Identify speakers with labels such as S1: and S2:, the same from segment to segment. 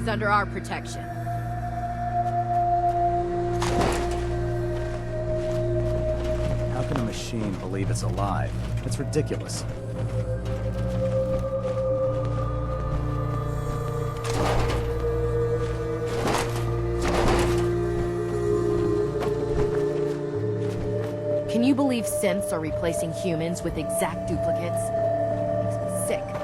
S1: is under our protection.
S2: How can a machine believe it's alive? It's ridiculous.
S1: Can you believe synths are replacing humans with exact duplicates? Makes me sick.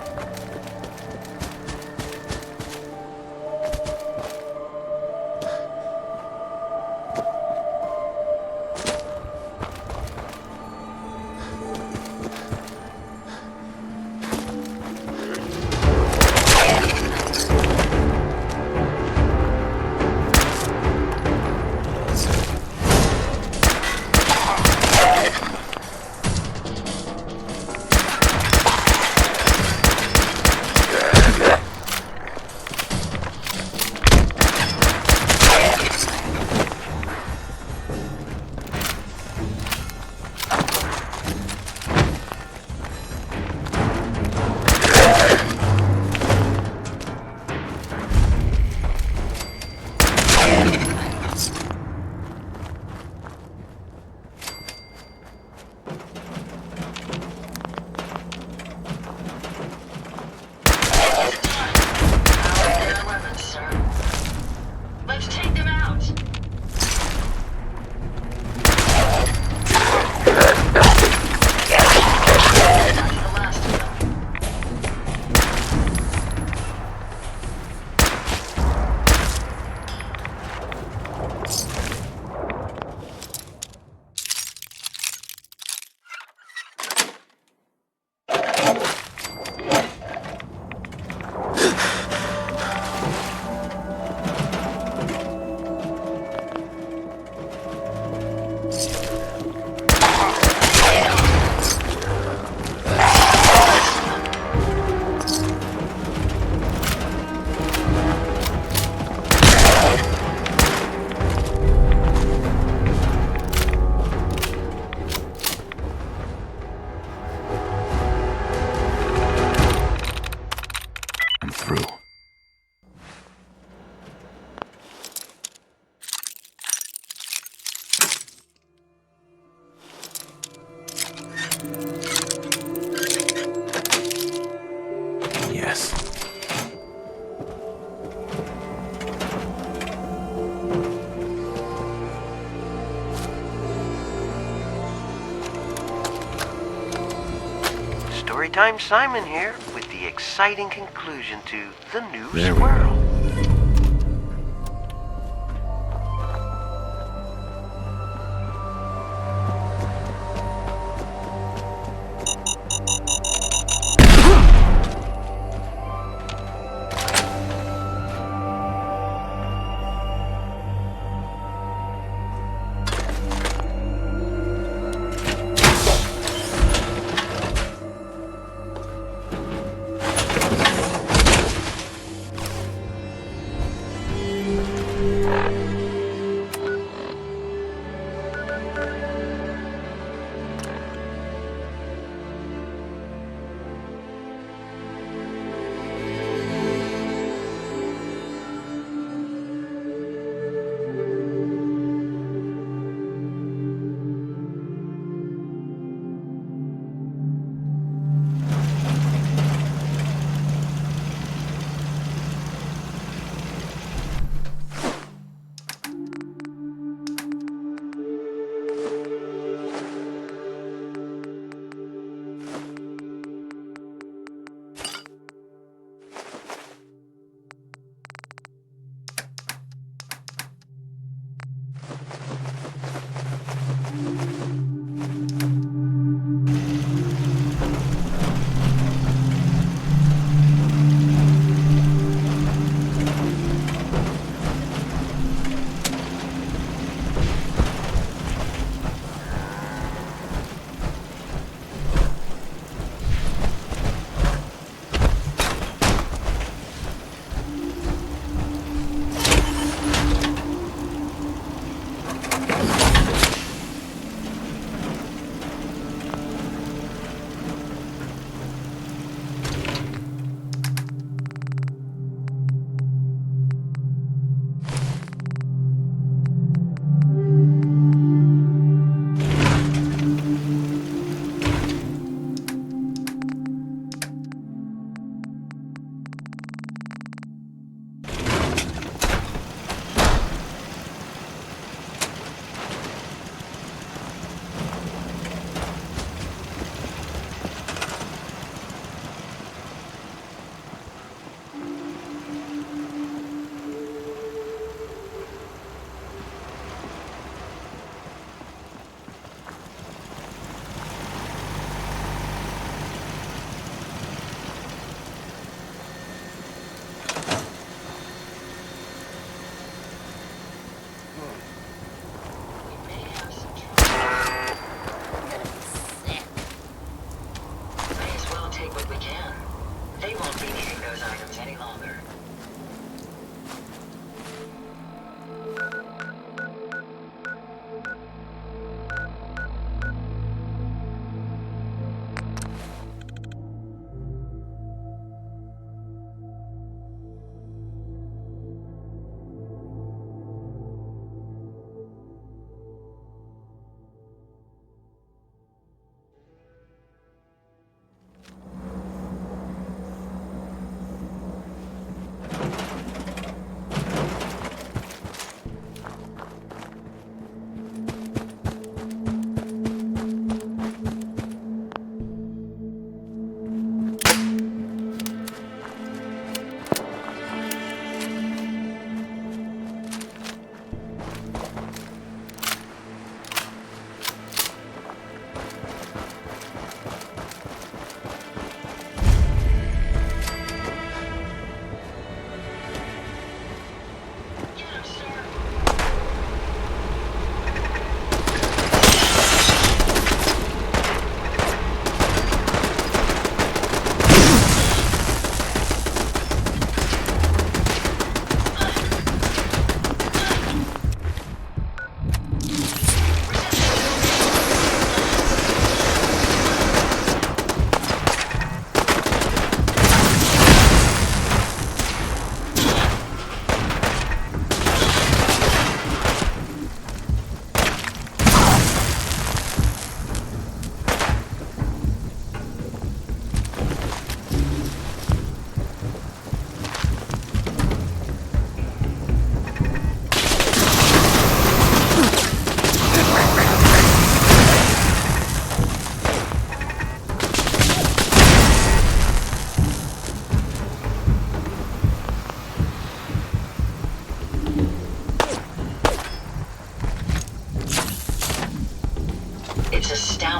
S3: Storytime Simon here with the exciting conclusion to The New Squirrel.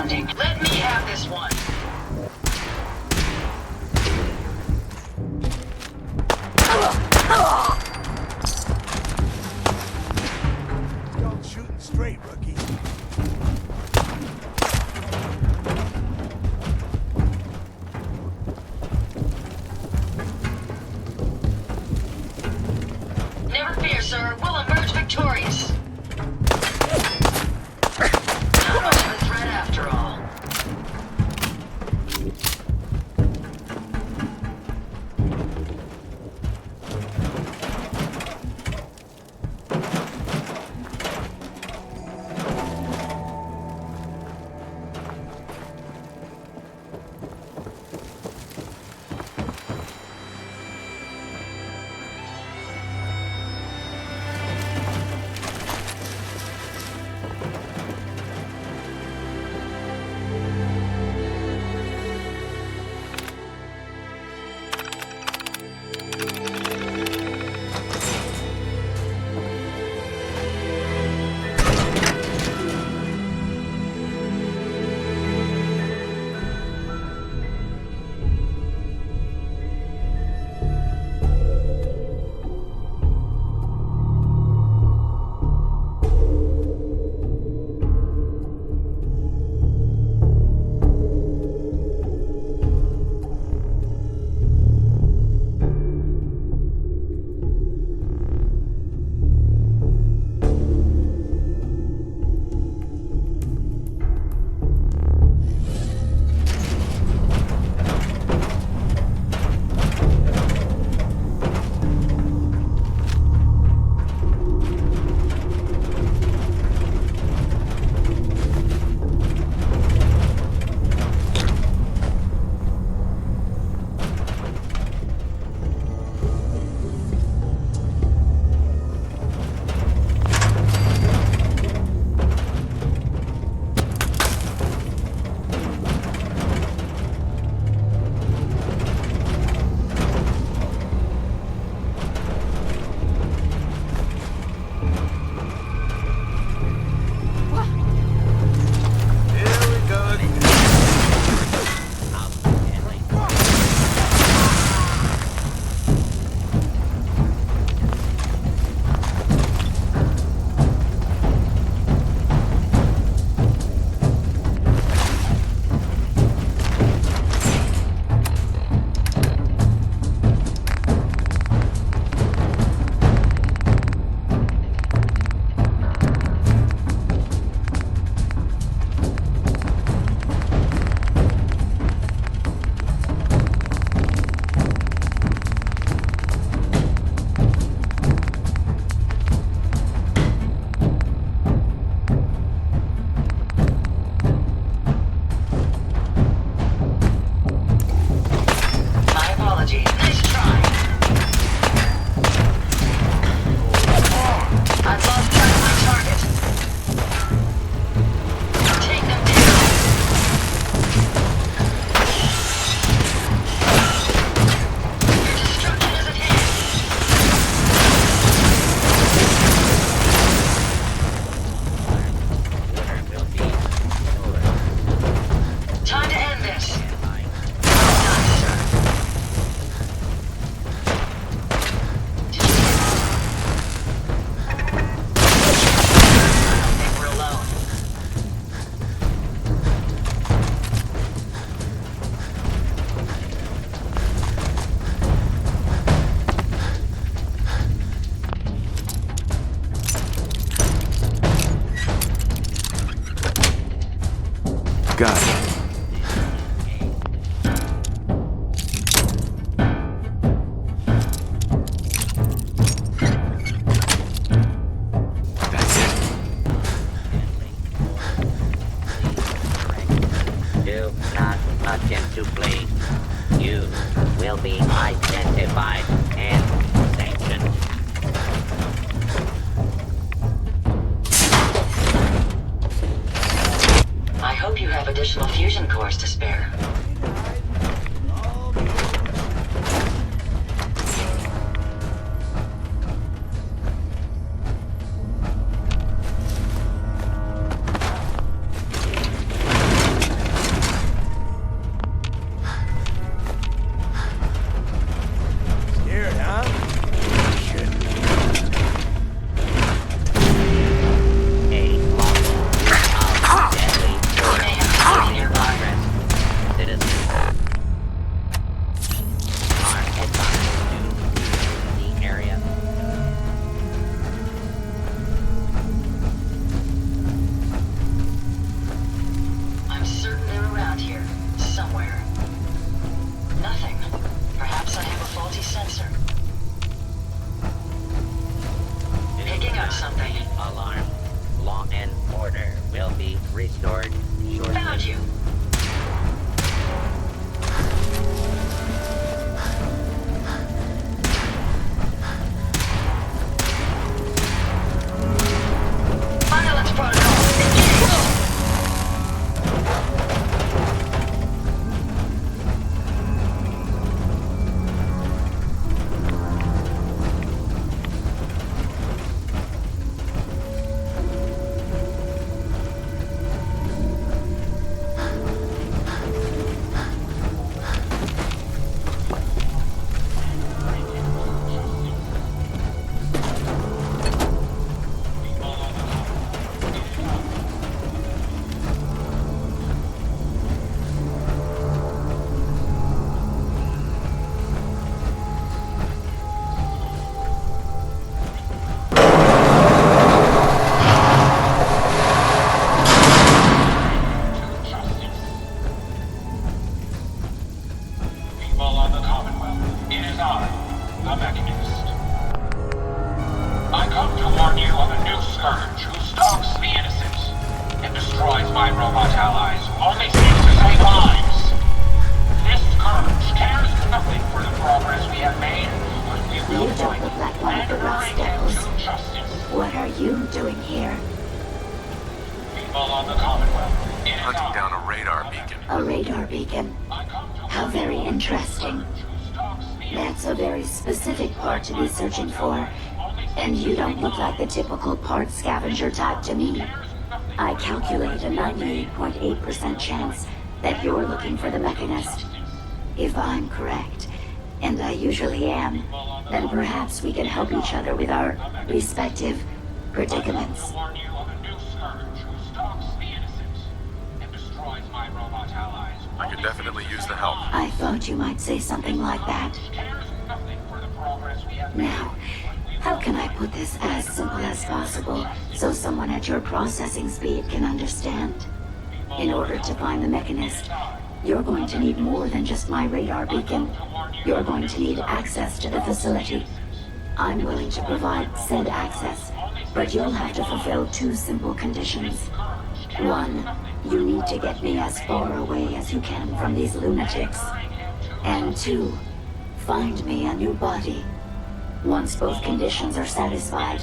S4: responding. Let me have this one.
S5: Y'all shooting straight, rookie.
S4: Never fear, sir. We'll emerge victorious. Not much of a threat after all.
S2: Got it. That's it.
S6: Do not attempt to flee. You will be identified and sanctioned.
S4: I hope you have additional fusion cores to spare.
S6: restored shortly.
S4: Found you. Violence protocol. Engage.
S7: People of the Commonwealth, it is I, the Mechanist. I come to warn you of a new scourge who stalks the innocent and destroys my robot allies who only seek to save lives. This scourge cares nothing for the progress we have made, but we will
S8: You don't look like one of the Rust Devils. What are you doing here?
S7: People of the Commonwealth, it is
S9: Hunting
S7: I,
S9: down a radar beacon.
S8: A radar beacon.
S7: I come to
S8: How very interesting.
S7: who stalks the
S8: That's a very specific part to be searching for. And you don't look like the typical part scavenger type to me. I calculate a 98.8% chance that you're looking for the Mechanist. If I'm correct, and I usually am, then perhaps we can help each other with our respective predicaments.
S7: warn you of a new scourge who stalks the innocent and destroys my robot allies.
S9: I could definitely use the help.
S8: I thought you might say something like that.
S7: Cares nothing for the progress we have made.
S8: Now, how can I put this as simple as possible so someone at your processing speed can understand? In order to find the Mechanist, you're going to need more than just my radar beacon. You're going to need access to the facility. I'm willing to provide said access, but you'll have to fulfill two simple conditions. One, you need to get me as far away as you can from these lunatics. And two, find me a new body. Once both conditions are satisfied,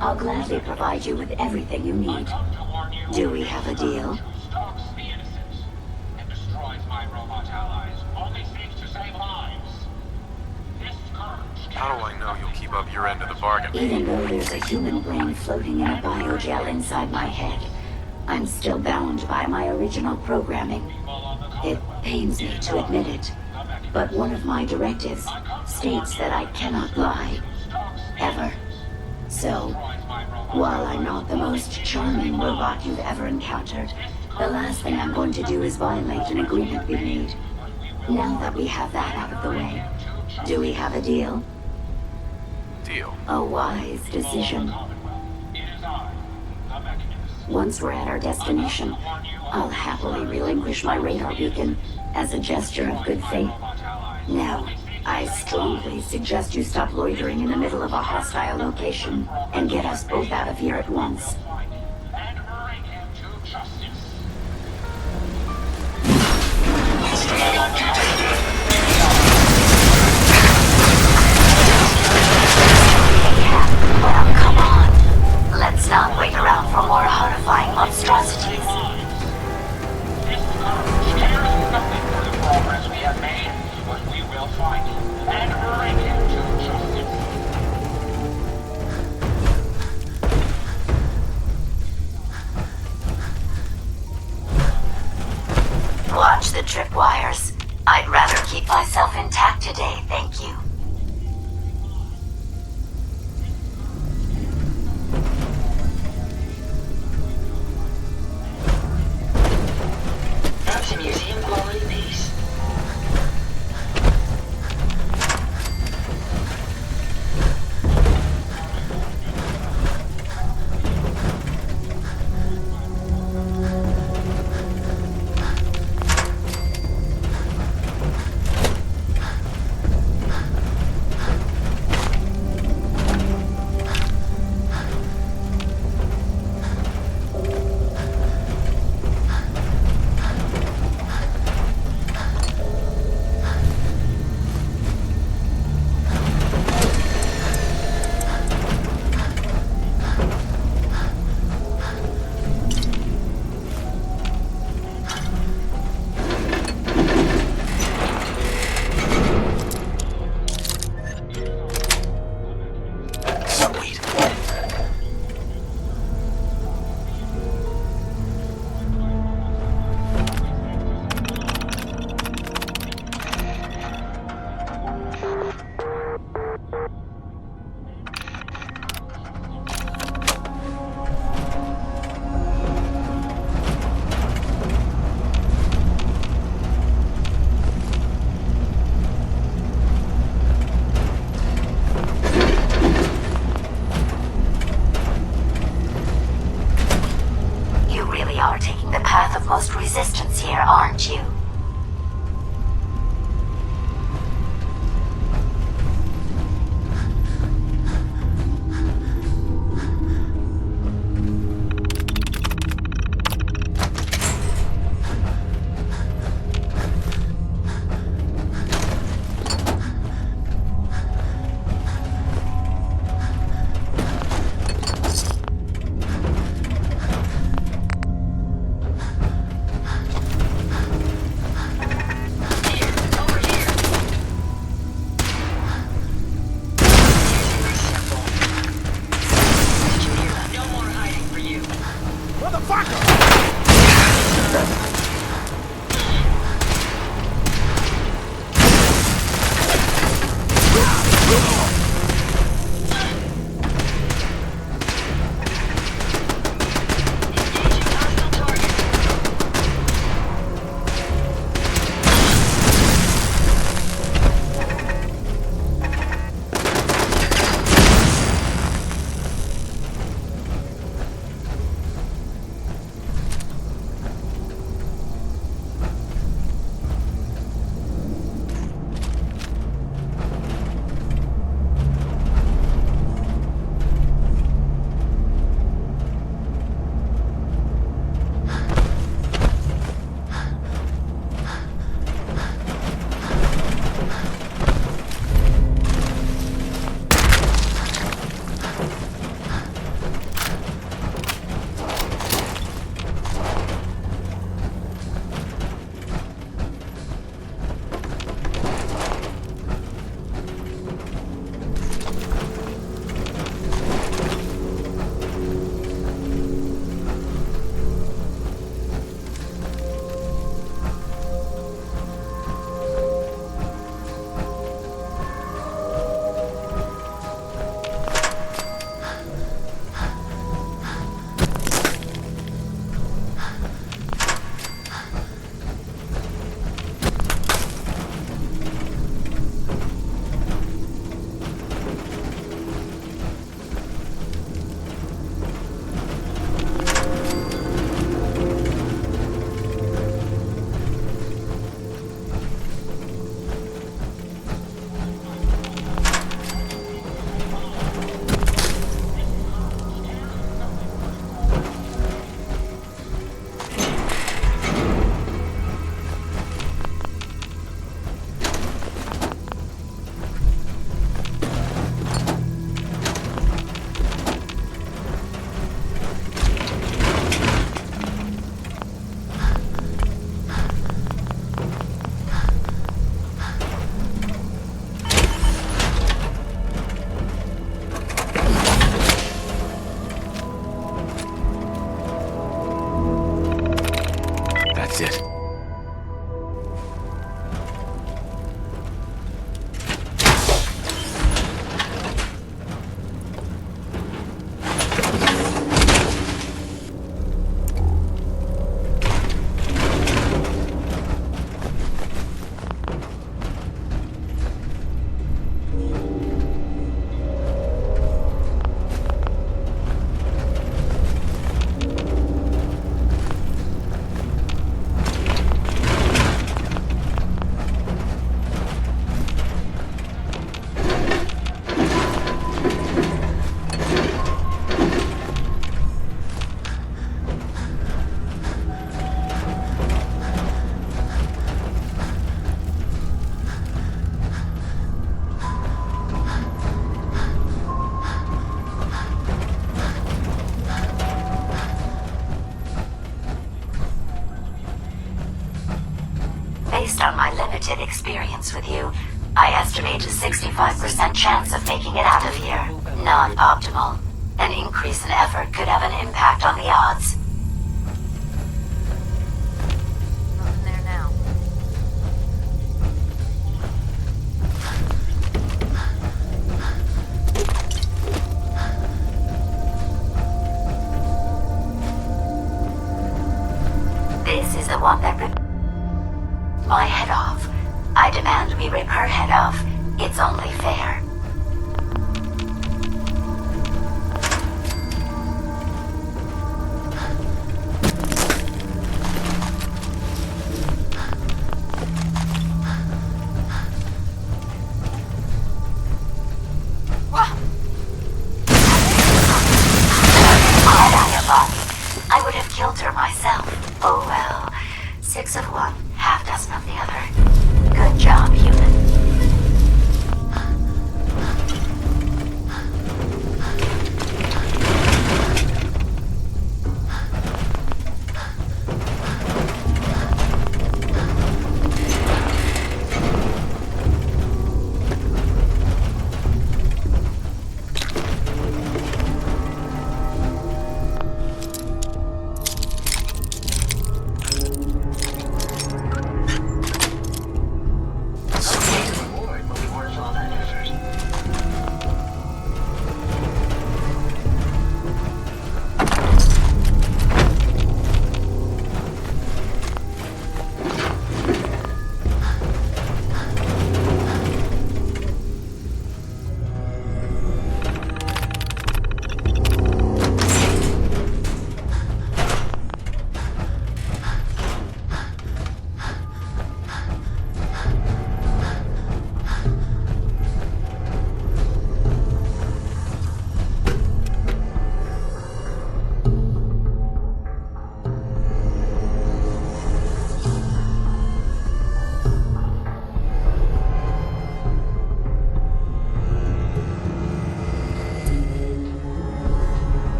S8: I'll gladly provide you with everything you need. Do we have a deal?
S7: Stalks the innocent and destroys my robot allies. Only seeks to save lives. This scourge
S9: How do I know you'll keep up your end of the bargain?
S8: Even though there's a human brain floating in a biogel inside my head, I'm still bound by my original programming. It pains me to admit it, but one of my directives states that I cannot lie. Ever. So, while I'm not the most charming robot you've ever encountered, the last thing I'm going to do is violate an agreement we made. Now that we have that out of the way, do we have a deal?
S9: Deal.
S8: A wise decision.
S7: it is I, the Mechanist.
S8: Once we're at our destination, I'll happily relinquish my radar beacon as a gesture of good faith. Now, I strongly suggest you stop loitering in the middle of a hostile location and get us both out of here at once.
S7: And bring him to justice.
S8: Well, come on. Let's not wait around for more horrifying monstrosities.
S7: This scourge cares nothing for the progress we have made, but we will find him and bring him to justice.
S8: Watch the tripwires. I'd rather keep myself intact today, thank you.
S4: That's a museum quality piece.
S8: here, aren't you?
S2: That's it.
S8: Based on my limited experience with you, I estimate a 65% chance of making it out of here. Not optimal. An increase in effort could have an impact on the odds.
S1: Nothing there now.
S8: This is the one that ripped my head off. I demand we rip her head off. It's only fair. kilter myself. Oh well. 6 of one, half dozen of the other. Good job, human.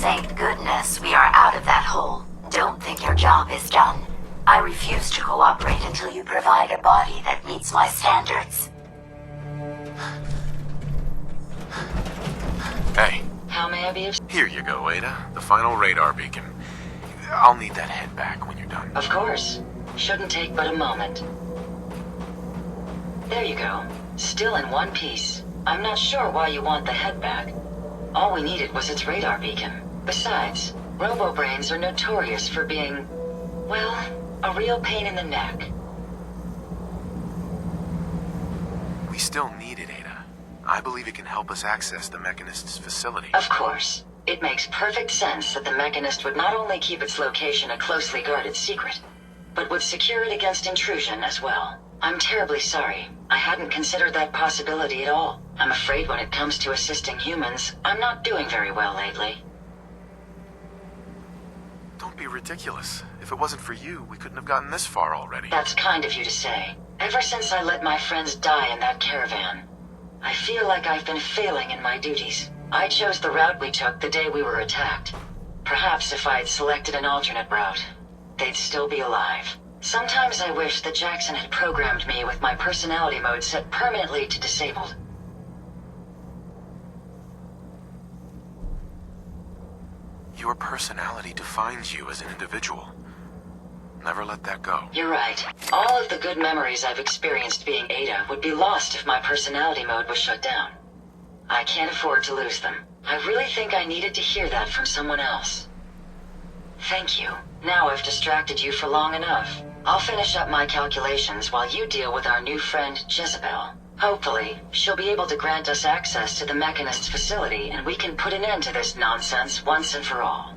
S8: Thank goodness we are out of that hole. Don't think your job is done. I refuse to cooperate until you provide a body that meets my standards.
S9: Hey,
S4: How may I be of...
S9: here you go, Ada. The final radar beacon. I'll need that head back when you're done.
S4: Of course. Shouldn't take but a moment. There you go. Still in one piece. I'm not sure why you want the head back. All we needed was its radar beacon. Besides, robo-brains are notorious for being, well, a real pain in the neck.
S9: We still need it, Ada. I believe it can help us access the Mechanist's facility.
S4: Of course. It makes perfect sense that the Mechanist would not only keep its location a closely guarded secret, but would secure it against intrusion as well. I'm terribly sorry. I hadn't considered that possibility at all. I'm afraid when it comes to assisting humans, I'm not doing very well lately.
S9: Don't be ridiculous. If it wasn't for you, we couldn't have gotten this far already.
S4: That's kind of you to say. Ever since I let my friends die in that caravan, I feel like I've been failing in my duties. I chose the route we took the day we were attacked. Perhaps if I had selected an alternate route, they'd still be alive. Sometimes I wish that Jackson had programmed me with my personality mode set permanently to disabled.
S9: Your personality defines you as an individual. Never let that go.
S4: You're right. All of the good memories I've experienced being Ada would be lost if my personality mode was shut down. I can't afford to lose them. I really think I needed to hear that from someone else. Thank you. Now I've distracted you for long enough. I'll finish up my calculations while you deal with our new friend, Jezebel. Hopefully, she'll be able to grant us access to the Mechanist's facility and we can put an end to this nonsense once and for all.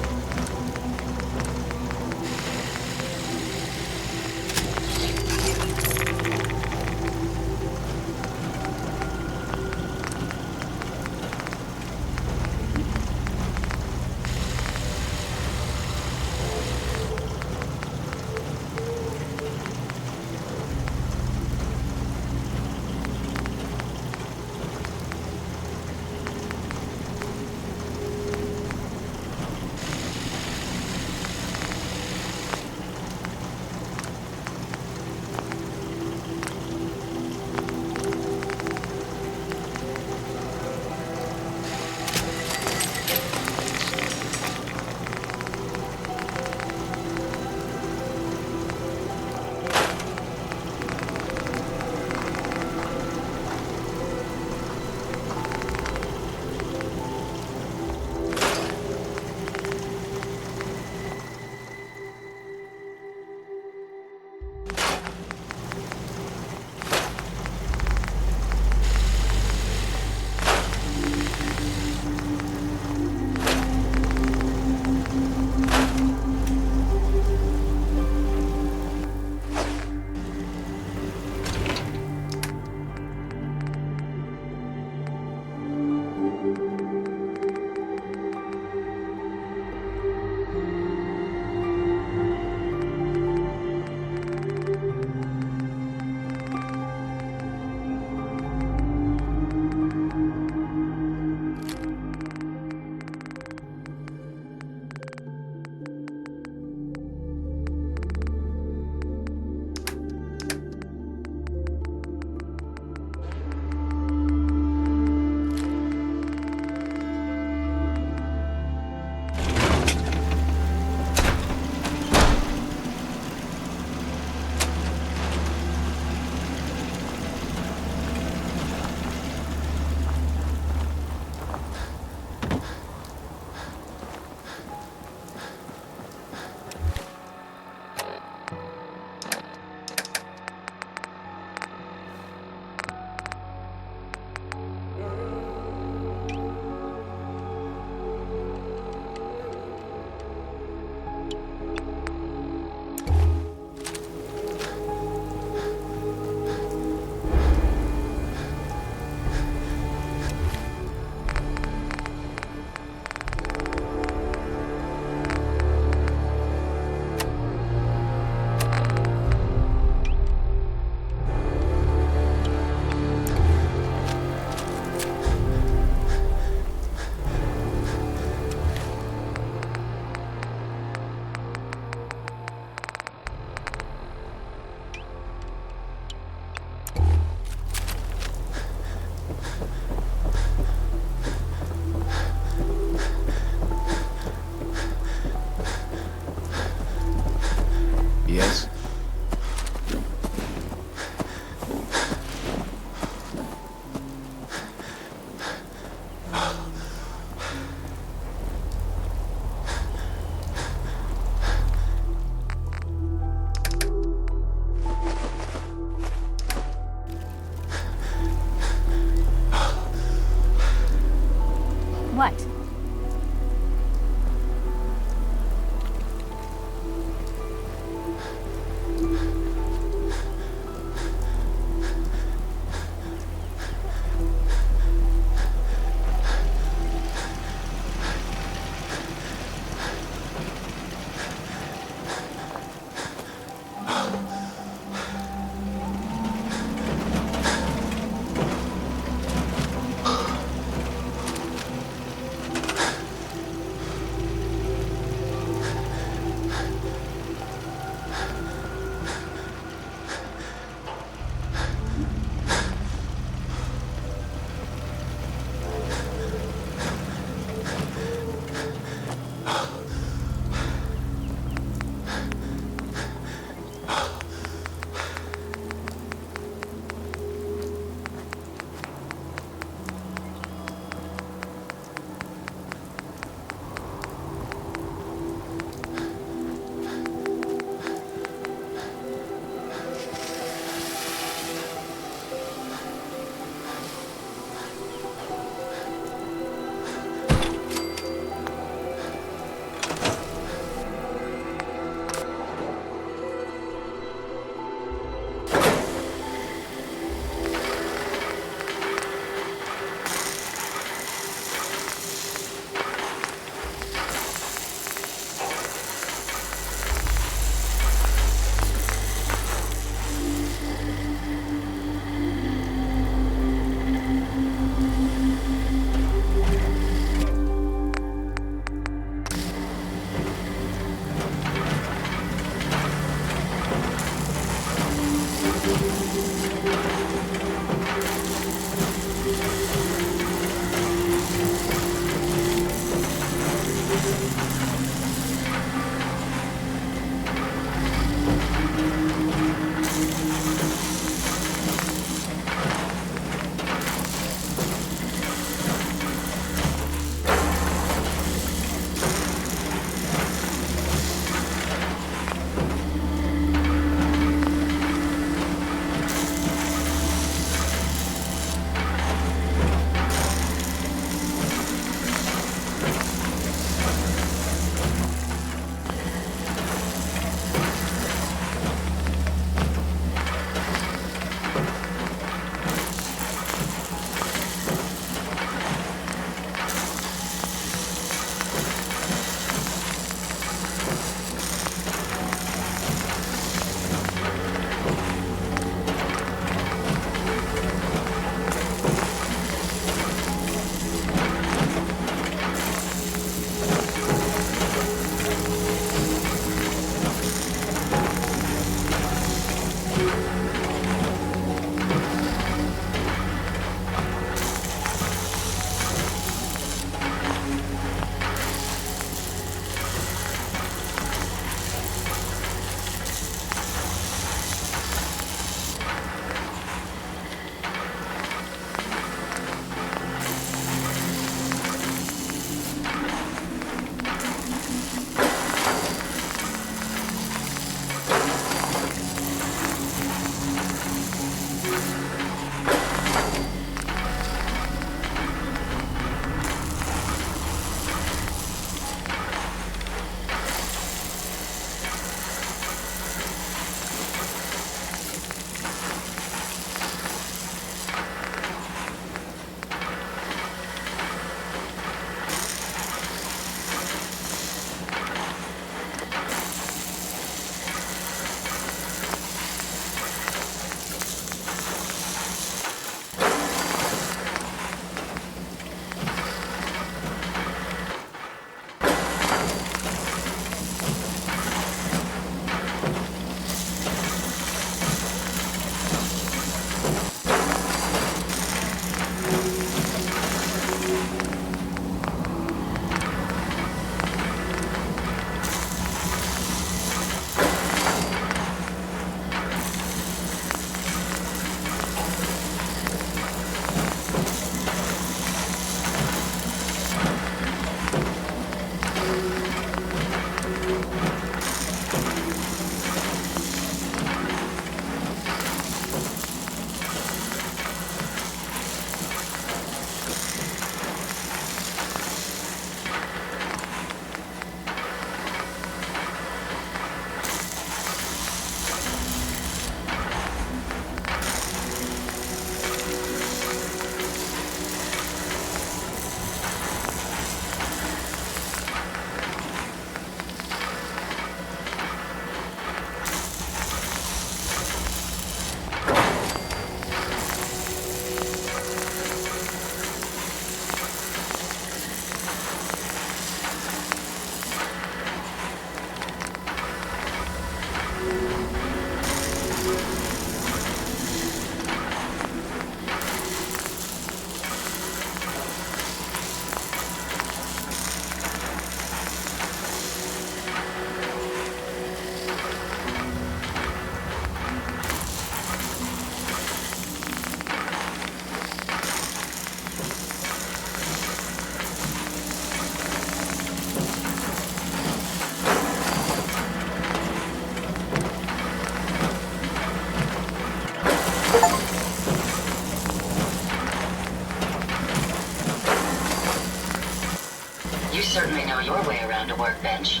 S4: certainly know your way around a workbench.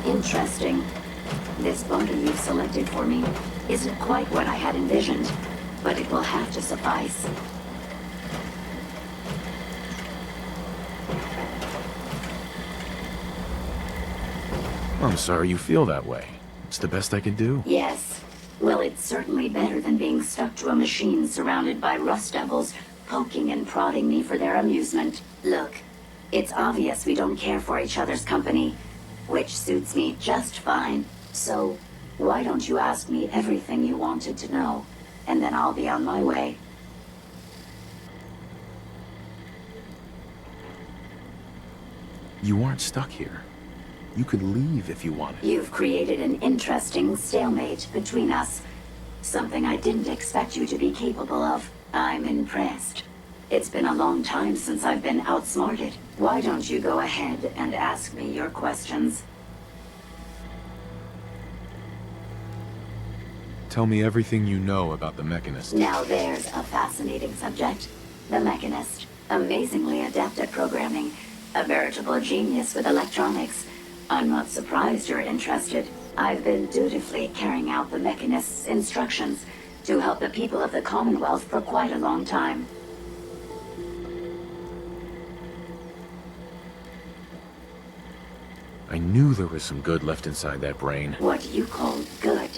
S8: Interesting. This bunker you've selected for me isn't quite what I had envisioned, but it will have to suffice.
S9: I'm sorry you feel that way. It's the best I can do.
S8: Yes. Well, it's certainly better than being stuck to a machine surrounded by rust devils poking and prodding me for their amusement. Look, it's obvious we don't care for each other's company, which suits me just fine. So, why don't you ask me everything you wanted to know, and then I'll be on my way.
S9: You aren't stuck here. You could leave if you wanted.
S8: You've created an interesting stalemate between us. Something I didn't expect you to be capable of. I'm impressed. It's been a long time since I've been outsmarted. Why don't you go ahead and ask me your questions?
S9: Tell me everything you know about the Mechanist.
S8: Now there's a fascinating subject. The Mechanist. Amazingly adept at programming. A veritable genius with electronics. I'm not surprised you're interested. I've been dutifully carrying out the Mechanist's instructions to help the people of the Commonwealth for quite a long time.
S9: I knew there was some good left inside that brain.
S8: What you call good,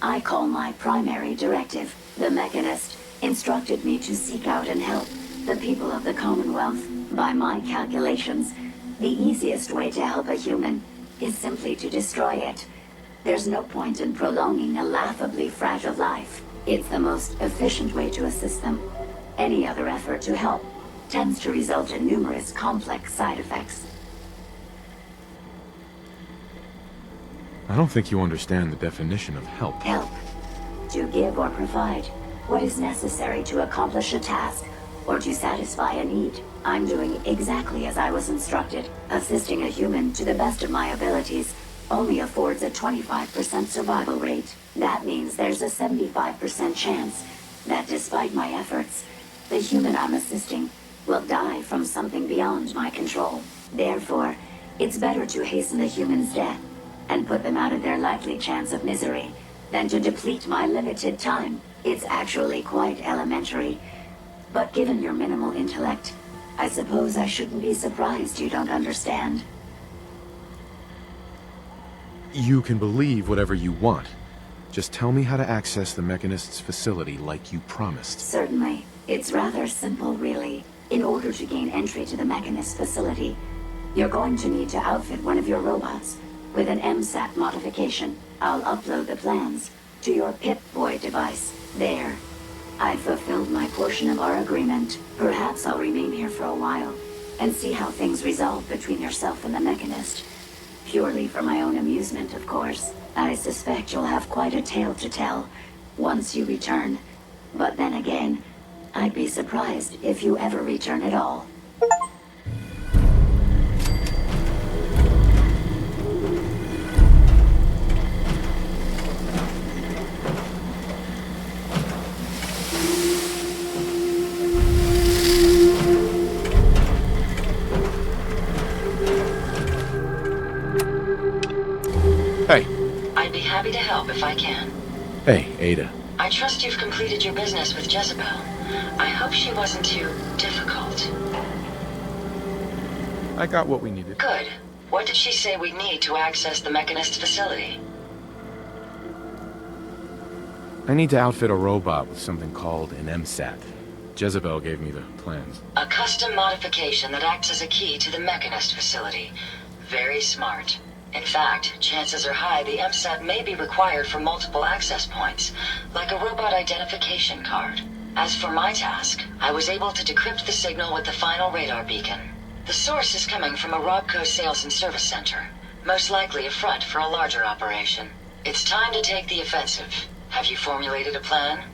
S8: I call my primary directive. The Mechanist instructed me to seek out and help the people of the Commonwealth. By my calculations, the easiest way to help a human is simply to destroy it. There's no point in prolonging a laughably fragile life. It's the most efficient way to assist them. Any other effort to help tends to result in numerous complex side effects.
S9: I don't think you understand the definition of help.
S8: Help. To give or provide what is necessary to accomplish a task or to satisfy a need. I'm doing exactly as I was instructed. Assisting a human to the best of my abilities only affords a 25% survival rate. That means there's a 75% chance that despite my efforts, the human I'm assisting will die from something beyond my control. Therefore, it's better to hasten the human's death and put them out of their likely chance of misery than to deplete my limited time. It's actually quite elementary. But given your minimal intellect, I suppose I shouldn't be surprised you don't understand.
S9: You can believe whatever you want. Just tell me how to access the Mechanist's facility like you promised.
S8: Certainly. It's rather simple, really. In order to gain entry to the Mechanist facility, you're going to need to outfit one of your robots with an MSAT modification. I'll upload the plans to your Pip-Boy device. There. I've fulfilled my portion of our agreement. Perhaps I'll remain here for a while and see how things resolve between yourself and the Mechanist. Purely for my own amusement, of course. I suspect you'll have quite a tale to tell once you return. But then again, I'd be surprised if you ever return at all.
S9: Hey.
S4: I'd be happy to help if I can.
S9: Hey, Ada.
S4: I trust you've completed your business with Jezebel. I hope she wasn't too difficult.
S9: I got what we needed.
S4: Good. What did she say we need to access the Mechanist facility?
S9: I need to outfit a robot with something called an MSAT. Jezebel gave me the plans.
S4: A custom modification that acts as a key to the Mechanist facility. Very smart. In fact, chances are high the MSAT may be required for multiple access points, like a robot identification card. As for my task, I was able to decrypt the signal with the final radar beacon. The source is coming from a Robco sales and service center, most likely a front for a larger operation. It's time to take the offensive. Have you formulated a plan?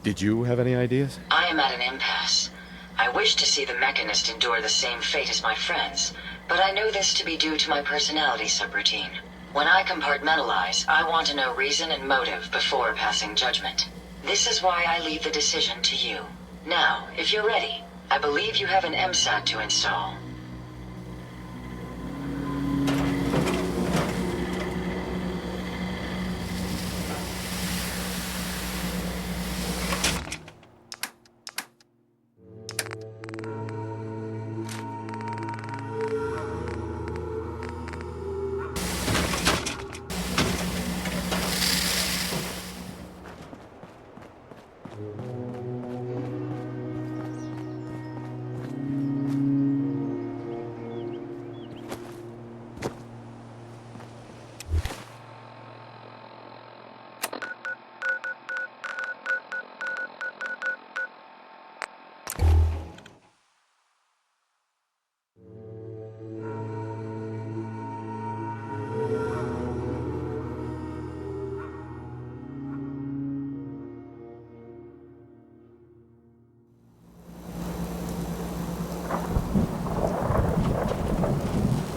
S9: Did you have any ideas?
S4: I am at an impasse. I wish to see the Mechanist endure the same fate as my friends, but I know this to be due to my personality subroutine. When I compartmentalize, I want to know reason and motive before passing judgment. This is why I leave the decision to you. Now, if you're ready, I believe you have an MSAT to install.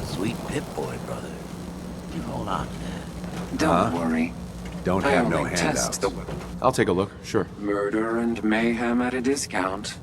S3: Sweet Pip-Boy, brother. You hold on to that.
S10: Don't worry.
S9: Don't
S10: I
S9: have no
S10: only test
S9: handouts.
S10: the
S9: I'll take a look, sure.
S10: murder and mayhem at a discount.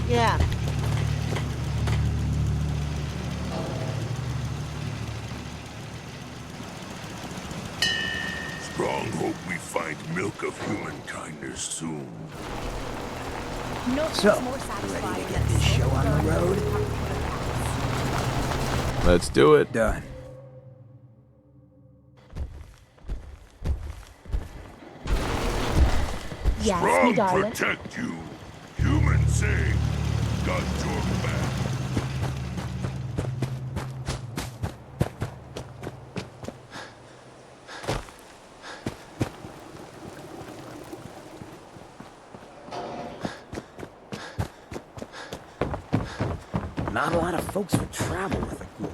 S1: Yeah.
S5: Strong hope we find milk of human kindness soon.
S1: So, ready to get this show on the road?
S9: Let's do it.
S2: Done.
S1: Yes,
S5: Strong
S1: me darling.
S5: protect you. Human say, got your back.
S2: Not a lot of folks would travel with a good